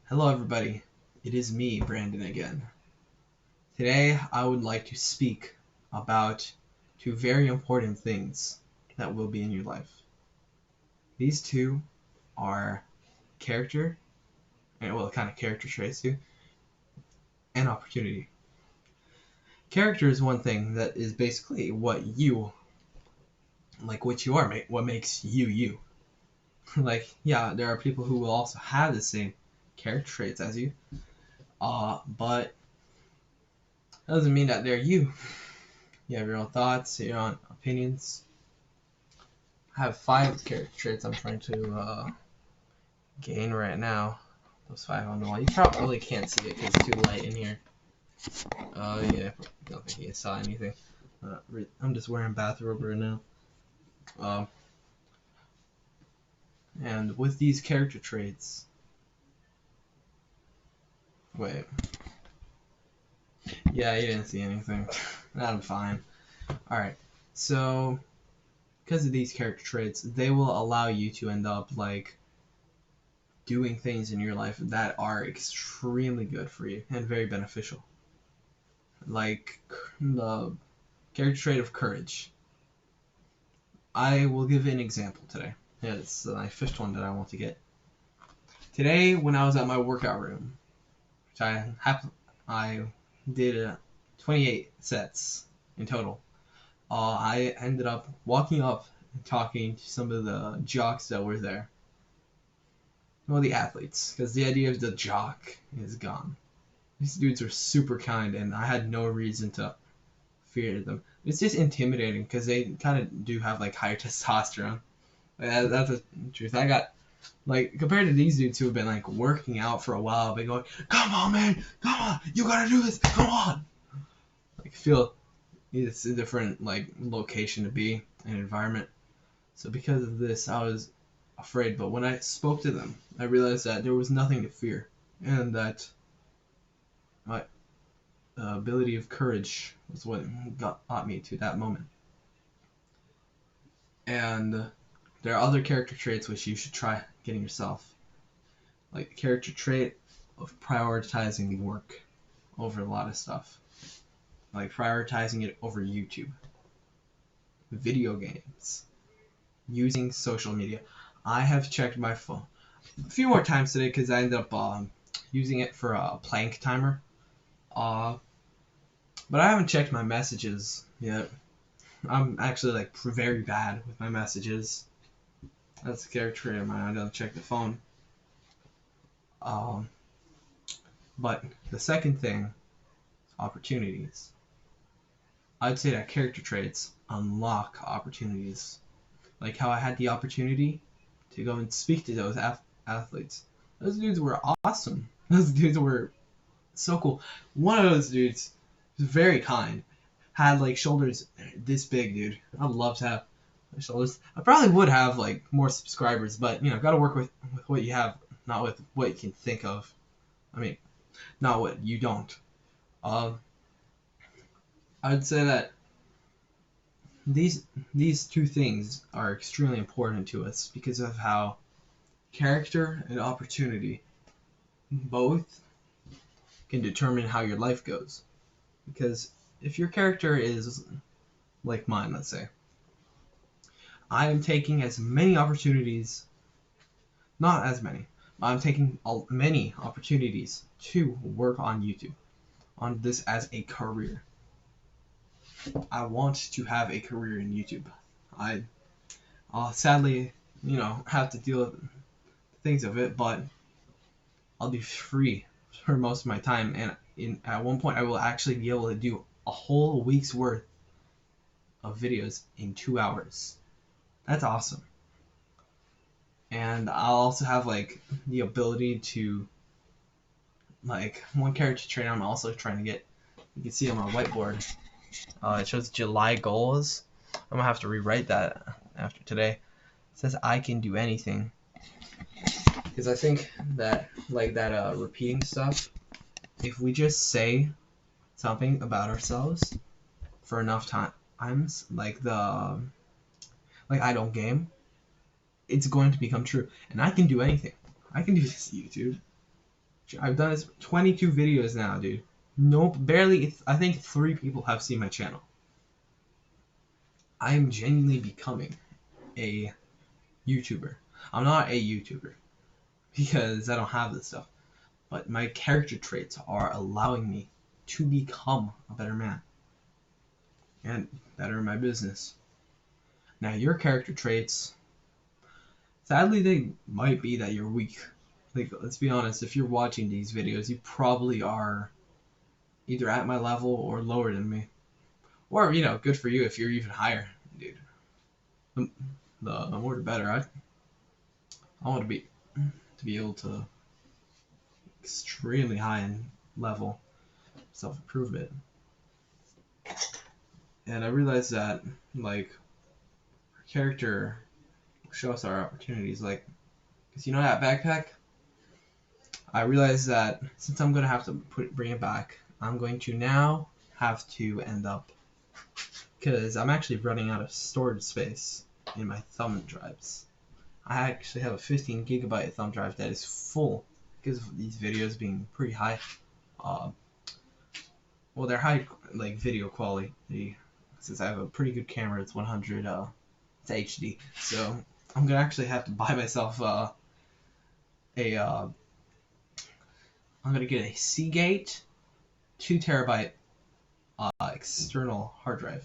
Hello everybody, it is me, Brandon, again. Today I would like to speak about two very important things that will be in your life. These two are character, kind of character traits too, and opportunity. Character is one thing that is basically what you are, what makes you you. There are people who will also have the same character traits as you, but that doesn't mean that they're you. You have your own thoughts, your own opinions. I have 5 character traits I'm trying to gain right now. Those 5 on the wall. You probably can't see it because it's too light in here. Yeah, I don't think you saw anything. I'm just wearing bathrobe right now. And with these character traits... Wait. Yeah, you didn't see anything. I'm fine. Alright, so... because of these character traits, they will allow you to end up, doing things in your life that are extremely good for you and very beneficial. Like the character trait of courage. I will give an example today. Yeah, it's my 5th one that I want to get. Today, when I was at my workout room, which I did 28 sets in total, I ended up walking up and talking to some of the jocks that were there. Well, the athletes, because the idea of the jock is gone. These dudes are super kind, and I had no reason to fear them. It's just intimidating, because they kind of do have, higher testosterone. That's the truth. I got, compared to these dudes who have been, working out for a while, been going, come on, man, come on, you gotta do this, come on! I feel it's a different, location to be, an environment. So because of this, I was afraid, but when I spoke to them, I realized that there was nothing to fear, and that my ability of courage was what got me to that moment. And there are other character traits which you should try getting yourself, like the character trait of prioritizing work over a lot of stuff, like prioritizing it over YouTube, video games, using social media. I have checked my phone a few more times today because I ended up using it for a plank timer. But I haven't checked my messages yet. I'm actually very bad with my messages. That's a character trait of mine. I don't check the phone. But the second thing is opportunities. I'd say that character traits unlock opportunities. Like how I had the opportunity to go and speak to those athletes. Those dudes were awesome. Those dudes were so cool. One of those dudes was very kind. Had shoulders this big, dude. I'd love to have shoulders. I probably would have more subscribers, but gotta work with what you have, not with what you can think of. I mean, not what you don't. I'd say that these two things are extremely important to us because of how character and opportunity both can determine how your life goes. Because if your character is like mine, let's say, I am taking as many opportunities, not as many, I'm taking many opportunities to work on YouTube, on this as a career. I want to have a career in YouTube. I'll sadly, have to deal with things of it, but I'll be free for most of my time, and at one point I will actually be able to do a whole week's worth of videos in 2 hours. That's awesome. And I'll also have the ability to one character trait I'm also trying to get. You can see on my whiteboard. It shows July goals. I'm gonna have to rewrite that after today. It says I can do anything. Because I think that repeating stuff, if we just say something about ourselves for enough times, I don't game, it's going to become true. And I can do anything. I can do this YouTube. I've done this 22 videos now, dude. No, barely. I think 3 people have seen my channel. I am genuinely becoming a YouTuber. I'm not a YouTuber because I don't have this stuff, but my character traits are allowing me to become a better man and better in my business. Now, your character traits, sadly, they might be that you're weak. Like, let's be honest, if you're watching these videos, you probably are either at my level or lower than me. Or, good for you if you're even higher, dude. The more the better. I want to be able to extremely high in level self-improvement. And I realized that, like, our character show us our opportunities. Like, because that backpack? I realized that since I'm going to have to bring it back, I'm going to now have to end up, because I'm actually running out of storage space in my thumb drives. I actually have a 15 gigabyte thumb drive that is full because of these videos being pretty high. Well, they're high, like, video quality. Since I have a pretty good camera, it's 100, it's HD. So I'm gonna actually have to buy myself I'm gonna get a Seagate 2 terabyte external hard drive.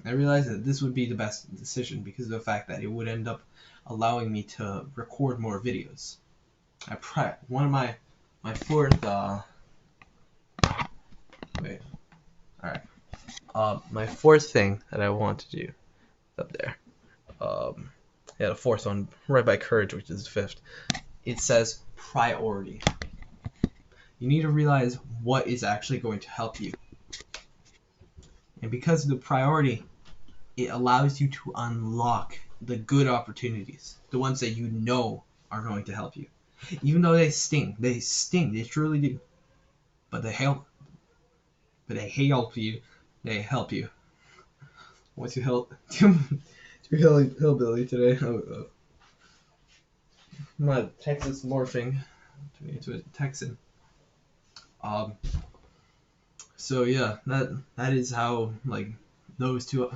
And I realized that this would be the best decision because of the fact that it would end up allowing me to record more videos. One of my fourth wait, all right. My fourth thing that I want to do up there. The fourth one right by courage, which is the fifth. It says priority. You need to realize what is actually going to help you. And because of the priority, it allows you to unlock the good opportunities, the ones that you know are going to help you. Even though they sting, they truly do. But they help you. They help you. Once you help, hillbilly today. I'm not Texas morphing into a Texan. So yeah, that is how, like, those two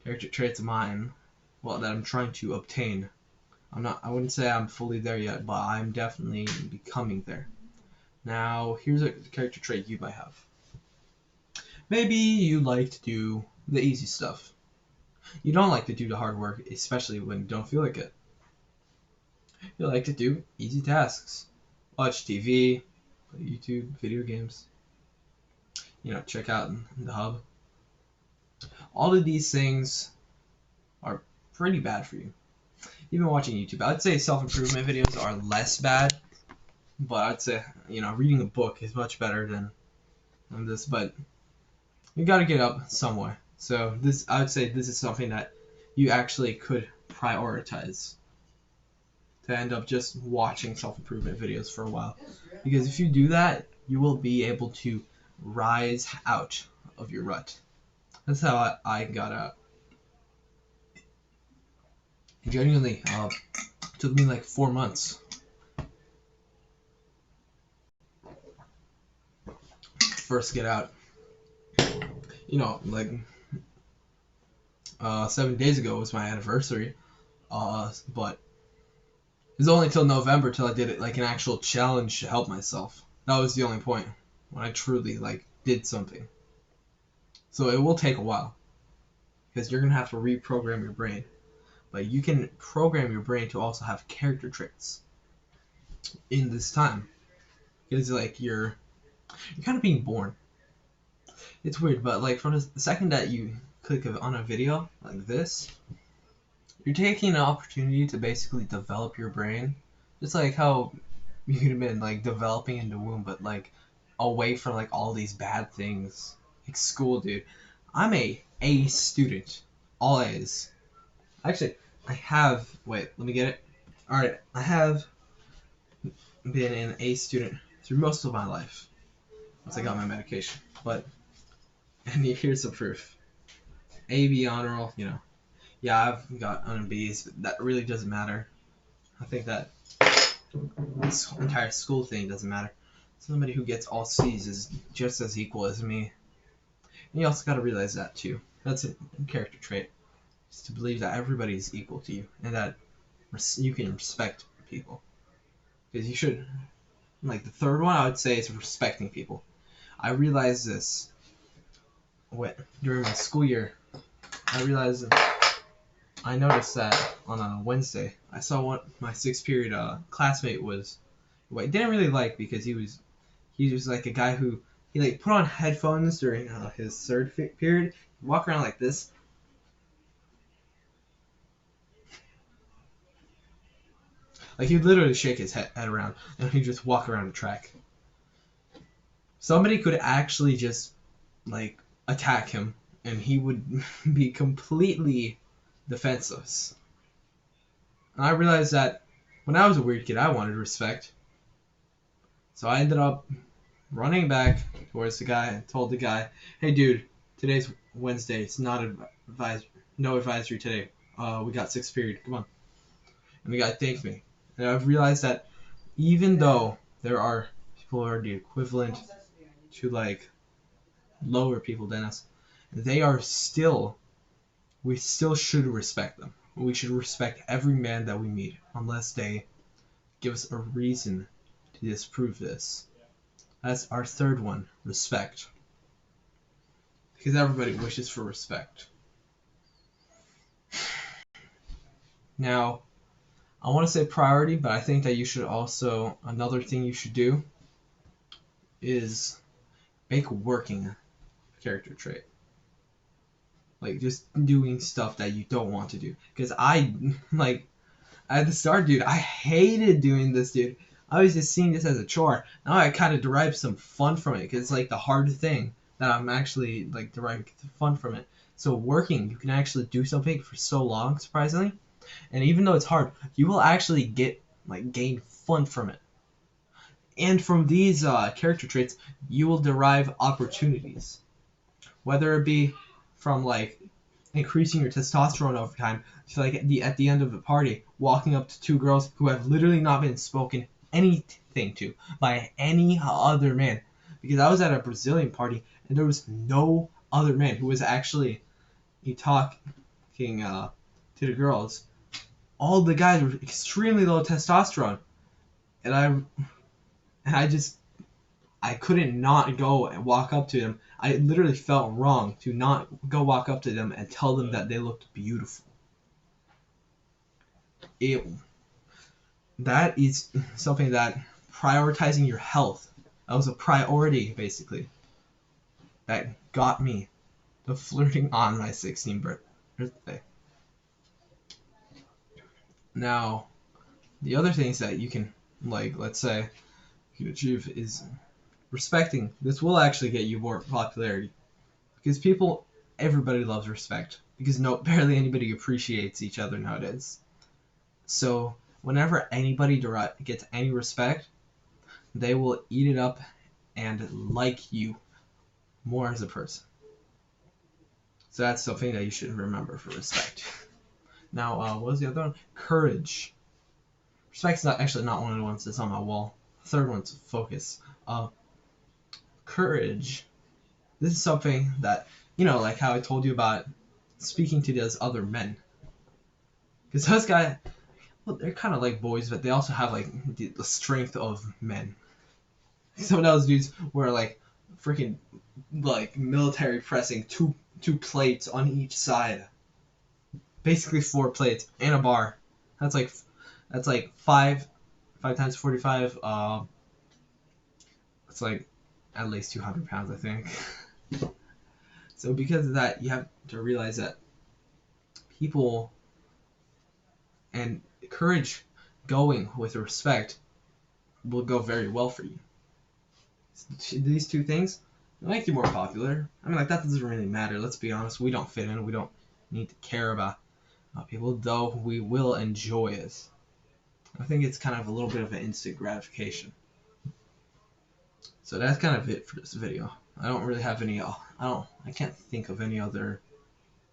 character traits of mine, well, that I'm trying to obtain. I wouldn't say I'm fully there yet, but I'm definitely becoming there. Now, here's a character trait you might have. Maybe you like to do the easy stuff. You don't like to do the hard work, especially when you don't feel like it. You like to do easy tasks. Watch TV, play YouTube, video games. Check out the hub. All of these things are pretty bad for you. Even watching YouTube, I'd say self-improvement videos are less bad, but I'd say, reading a book is much better than this, but you gotta get up somewhere. So I would say this is something that you actually could prioritize to end up just watching self-improvement videos for a while. Because if you do that, you will be able to rise out of your rut. That's how I got out. It genuinely took me like 4 months. First get out. Like 7 days ago was my anniversary. But it was only till November till I did it like an actual challenge to help myself. That was the only point when I truly did something. So it will take a while because you're gonna have to reprogram your brain. But you can program your brain to also have character traits in this time. Because you're kind of being born. It's weird, but from the second that you click on a video like this, you're taking an opportunity to basically develop your brain. Just like how you could have been developing in the womb, but away from all these bad things. Like school, dude. I'm a A student. All A's. Actually, wait, let me get it. Alright, I have been an A student through most of my life. Once I got my medication. And here's the proof. A, B, honor roll, Yeah, I've got B's, but that really doesn't matter. I think that this entire school thing doesn't matter. Somebody who gets all C's is just as equal as me. And you also got to realize that too. That's a character trait. Is to believe that everybody is equal to you and that you can respect people. Because you should. Like the third one, I would say is respecting people. I realized this during my school year. I noticed that on a Wednesday, I saw what my sixth period classmate was. What I didn't really like because he was like a guy who he like put on headphones during his third period, walk around like this. Like he'd literally shake his head around and he'd just walk around the track. Somebody could actually just like attack him and he would be completely defenseless. And I realized that when I was a weird kid, I wanted respect. So I ended up running back towards the guy and told the guy, "Hey, dude, today's Wednesday. It's not no advisory today. We got sixth period. Come on." And the guy thanked me. And I've realized that even though there are people who are the equivalent to like lower people than us, we still should respect them. We should respect every man that we meet unless they give us a reason to disprove this. That's our third one, respect. Because everybody wishes for respect. Now, I want to say priority, but I think that you should also, another thing you should do is make working a character trait. Like, just doing stuff that you don't want to do. Because at the start, dude, I hated doing this, dude. I was just seeing this as a chore. Now I kind of derive some fun from it, because it's like the hard thing that I'm actually, like, deriving fun from it. So working, you can actually do something for so long, surprisingly. And even though it's hard, you will actually gain fun from it. And from these character traits, you will derive opportunities. Whether it be from, like, increasing your testosterone over time to, like, at the end of a party, walking up to two girls who have literally not been spoken anything to by any other man. Because I was at a Brazilian party, and there was no other man who was actually talking to the girls. All the guys were extremely low testosterone, and I couldn't not go and walk up to them. I literally felt wrong to not go walk up to them and tell them that they looked beautiful. That is something that prioritizing your health, that was a priority basically, that got me to flirting on my 16th birthday. Now, the other things that you can, like, let's say, you can achieve is respecting. This will actually get you more popularity. Because everybody loves respect. Because barely anybody appreciates each other nowadays. So, whenever anybody gets any respect, they will eat it up and like you more as a person. So that's something that you should remember for respect. Now, what was the other one? Courage. Respect's not one of the ones that's on my wall. The third one's focus. Courage. This is something that, like how I told you about speaking to those other men. Because those guys, well, they're kind of like boys, but they also have, like, the strength of men. Some of those dudes were, like, freaking, like, military pressing two plates on each side. Basically 4 plates and a bar. That's like 5 times 45. It's like at least 200 pounds, I think. So because of that, you have to realize that people and courage going with respect will go very well for you. These two things make you more popular. I mean, like, that doesn't really matter. Let's be honest. We don't fit in. We don't need to care about people, though we will enjoy it. I think it's kind of a little bit of an instant gratification. So that's kind of it for this video. I don't really have any. I can't think of any other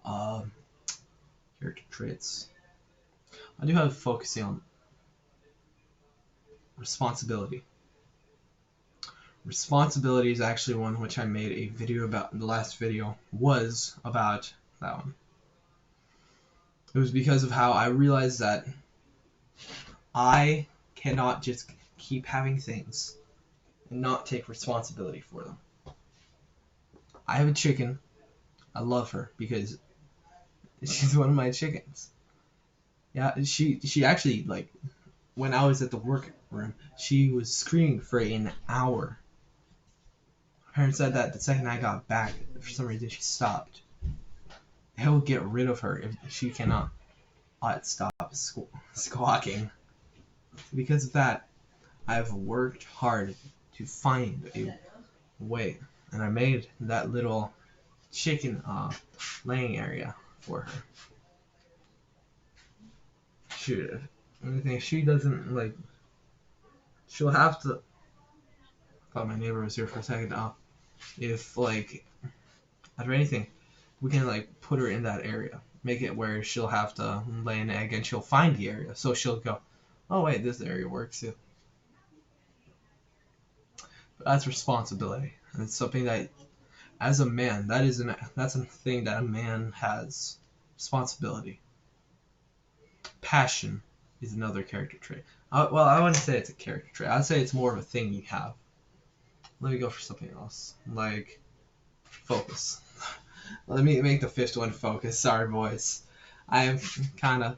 character traits. I do have focusing on responsibility. Responsibility is actually one which I made a video about. The last video was about that one. It was because of how I realized that I cannot just keep having things and not take responsibility for them. I have a chicken. I love her because she's one of my chickens. Yeah, she actually, like, when I was at the workroom, she was screaming for an hour. Her parents said that the second I got back, for some reason she stopped. They will get rid of her if she cannot stop squawking. Because of that, I've worked hard to find a way, and I made that little chicken laying area for her. If she doesn't, like, she'll have to. I thought my neighbor was here for a second. If, like, after anything, we can, like, put her in that area, make it where she'll have to lay an egg, and she'll find the area, so she'll go, oh wait, this area works too. But that's responsibility, and it's something that, as a man, that's a thing that a man has. Responsibility. Passion is another character trait. Well, I wouldn't say it's a character trait. I'd say it's more of a thing you have. Let me go for something else, like focus. Let me make the fifth one focus. Sorry, boys. I am kind of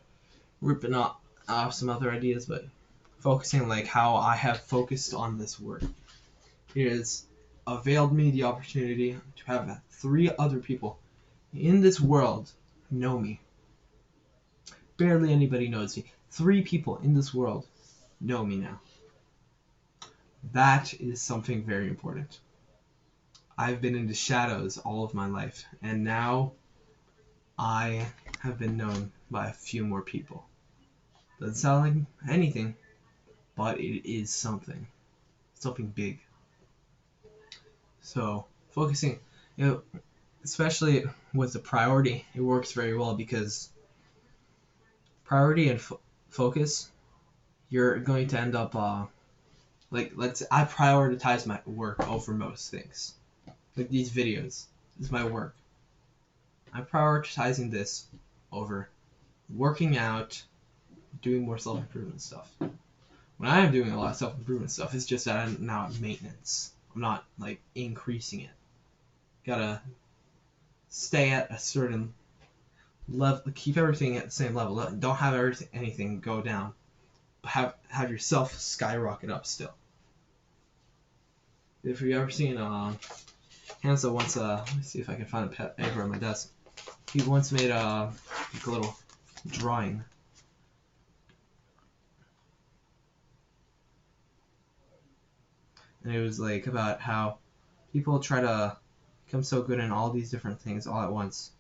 ripping off some other ideas, but focusing, like how I have focused on this work. It has availed me the opportunity to have 3 other people in this world know me. Barely anybody knows me. 3 people in this world know me now. That is something very important. I've been in the shadows all of my life, and now I have been known by a few more people. Doesn't sound like anything, but it is something. Something big. So, focusing, especially with the priority, it works very well because priority and focus, you're going to end up, I prioritize my work over most things. Like these videos, this is my work. I'm prioritizing this over working out, doing more self-improvement stuff. When I am doing a lot of self-improvement stuff, it's just that I'm now at maintenance. I'm not, like, increasing it. Gotta stay at a certain level, keep everything at the same level. Don't have anything go down. Have yourself skyrocket up still. If you ever seen Hansa once, let me see if I can find a paper on my desk. He once made like a little drawing. And it was like about how people try to become so good in all these different things all at once,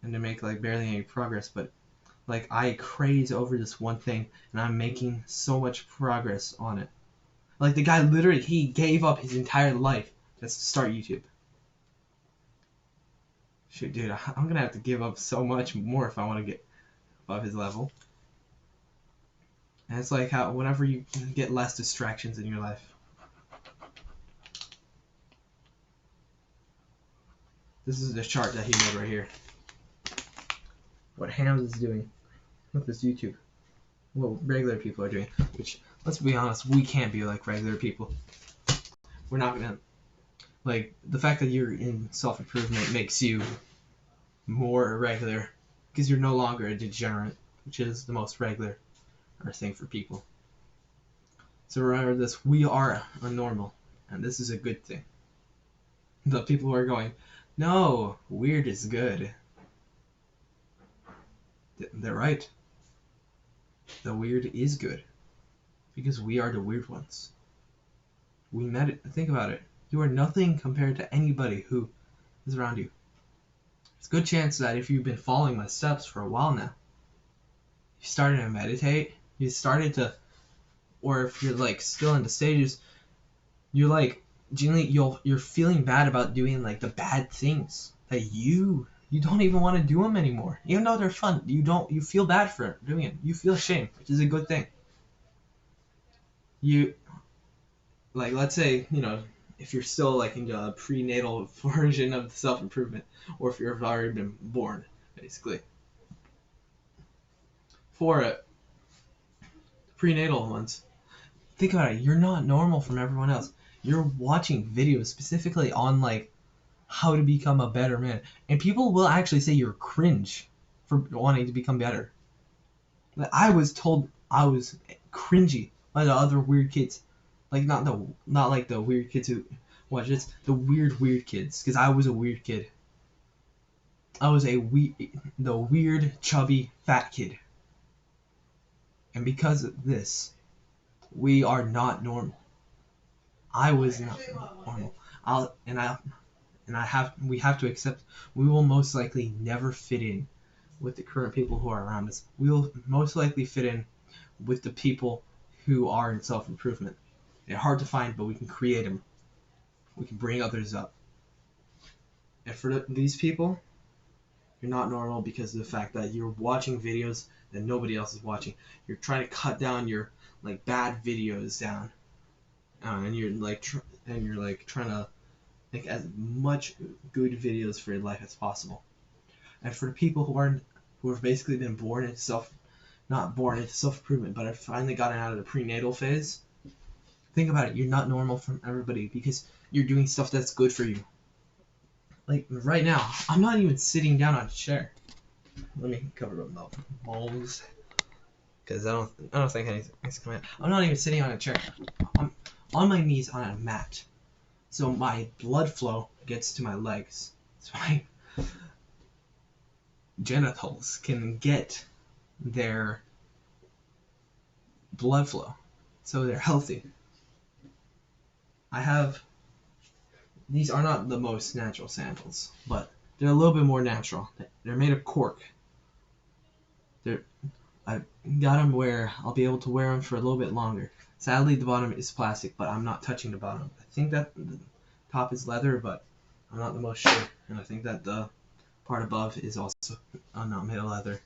and to make like barely any progress. But like I craze over this one thing, and I'm making so much progress on it. Like the guy literally, he gave up his entire life just to start YouTube. Shoot, dude, I'm gonna have to give up so much more if I want to get above his level. And it's like how whenever you get less distractions in your life. This is the chart that he made right here. What Hams is doing with this YouTube. What regular people are doing. Which, let's be honest, we can't be like regular people. We're not gonna... Like, the fact that you're in self-improvement makes you more regular. Because you're no longer a degenerate. Which is the most regular thing for people. So remember this, we are a normal. And this is a good thing. The people who are going, no, weird is good. They're right. The weird is good. Because we are the weird ones. We met it. Think about it. You are nothing compared to anybody who is around you. There's a good chance that if you've been following my steps for a while now, you started to meditate, you started to, or if you're like still in the stages, you're like, genuinely, you're feeling bad about doing like the bad things that you don't even want to do them anymore, even though they're fun. You feel bad for doing it. You feel shame, which is a good thing. you like, let's say, if you're still like in the prenatal version of the self-improvement, or if you've already been born, basically. For it, prenatal ones, think about it. You're not normal from everyone else. You're watching videos specifically on like how to become a better man, and people will actually say you're cringe for wanting to become better. Like, I was told I was cringy by the other weird kids, like not like the weird kids who watch it, the weird kids, because I was a weird kid. I was the weird chubby fat kid, and because of this, we are not normal. I was not normal. I'll and I and I have we have to accept we will most likely never fit in with the current people who are around us. We will most likely fit in with the people who are in self-improvement. They're hard to find, but we can create them. We can bring others up. And for these people, you're not normal because of the fact that you're watching videos that nobody else is watching. You're trying to cut down your like bad videos down, and you're like trying to make as much good videos for your life as possible. And for the people who have basically been not born into self-improvement, but have finally gotten out of the prenatal phase, think about it. You're not normal from everybody because you're doing stuff that's good for you. Like right now, I'm not even sitting down on a chair. Let me cover up my balls because I don't think anything's coming out. I'm not even sitting on a chair. I'm on my knees on a mat, so my blood flow gets to my legs. So my genitals can get their blood flow, so they're healthy. These are not the most natural sandals, but they're a little bit more natural. They're made of cork. I got them where I'll be able to wear them for a little bit longer. Sadly, the bottom is plastic, but I'm not touching the bottom. I think that the top is leather, but I'm not the most sure. And I think that the part above is also not made of leather.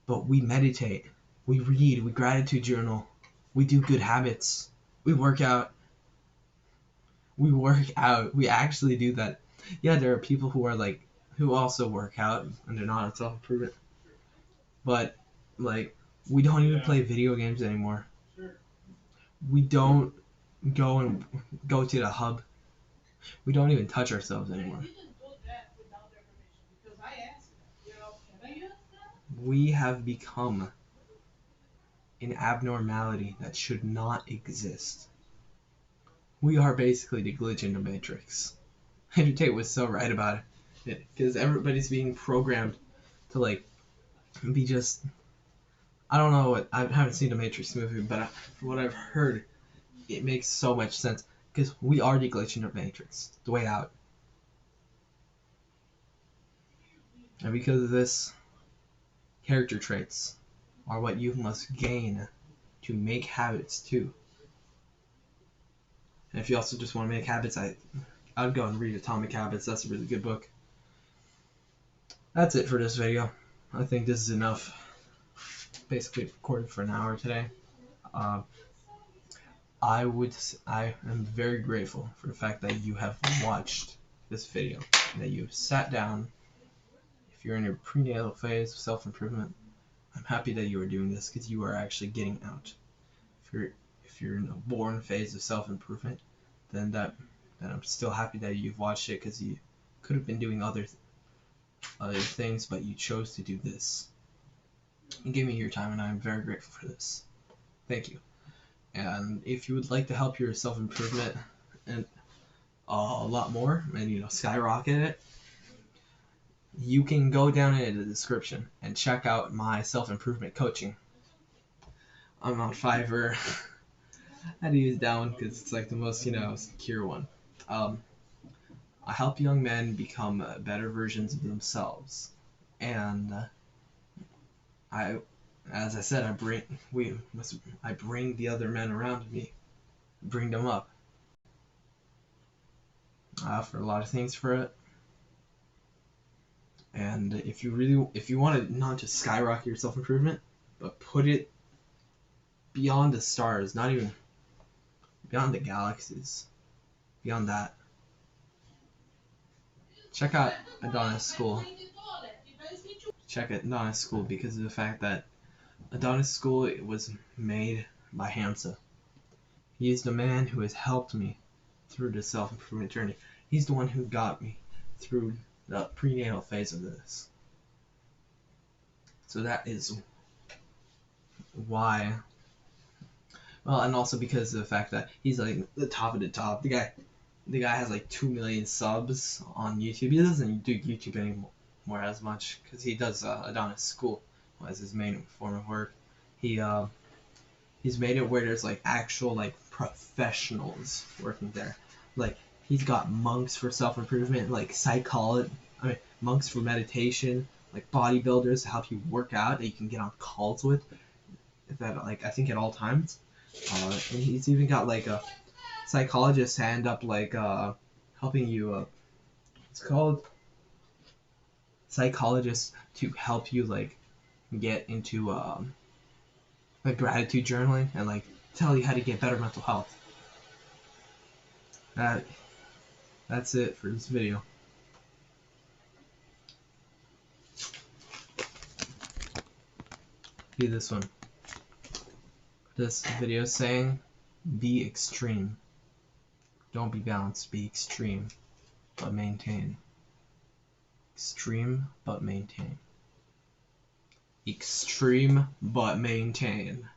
But we meditate, we read, we gratitude journal, we do good habits, we work out. We actually do that. Yeah, there are people who also work out and they're not self-improvement. But like, we don't even play video games anymore. We don't go to the hub. We don't even touch ourselves anymore. We have become an abnormality that should not exist. We are basically the glitch in the Matrix. Andrew Tate was so right about it, because everybody's being programmed to like be just. I don't know I haven't seen the Matrix movie, but from what I've heard, it makes so much sense because we are the glitch in the Matrix, the way out. And because of this, character traits are what you must gain to make habits too. And if you also just want to make habits, I'd go and read Atomic Habits. That's a really good book. That's it for this video. I think this is enough. Basically recorded for an hour today. I am very grateful for the fact that you have watched this video, that you sat down. If you're in your prenatal phase of self-improvement, I'm happy that you are doing this because you are actually getting out. If you're in a born phase of self-improvement, then I'm still happy that you've watched it because you could have been doing other things, but you chose to do this. You gave me your time, and I'm very grateful for this. Thank you. And if you would like to help your self-improvement and a lot more, and skyrocket it, you can go down in the description and check out my self-improvement coaching. I'm on Fiverr. I had to use that one because it's like the most secure one. I help young men become better versions of themselves, and as I said, I bring the other men around me, bring them up. I offer a lot of things for it, and if you want to not just skyrocket your self-improvement, but put it beyond the stars, not even beyond the galaxies, beyond that. Check out Adonis School. Check out Adonis School because of the fact that Adonis School was made by Hamza. He is the man who has helped me through the self-improvement journey. He's the one who got me through the prenatal phase of this. So that is why. Well, and also because of the fact that he's like the top of the top. The guy has like 2 million subs on YouTube. He doesn't do YouTube anymore as much because he does Adonis School as his main form of work. He's made it where there's like actual like professionals working there. Like he's got monks for self-improvement, like monks for meditation, like bodybuilders to help you work out that you can get on calls with. That like I think at all times. And he's even got like a psychologist to end up like helping you. It's called psychologist to help you like get into like gratitude journaling and like tell you how to get better mental health. That's it for this video. Be this one. This video is saying, be extreme. Don't be balanced, be extreme, but maintain. Extreme, but maintain. Extreme, but maintain.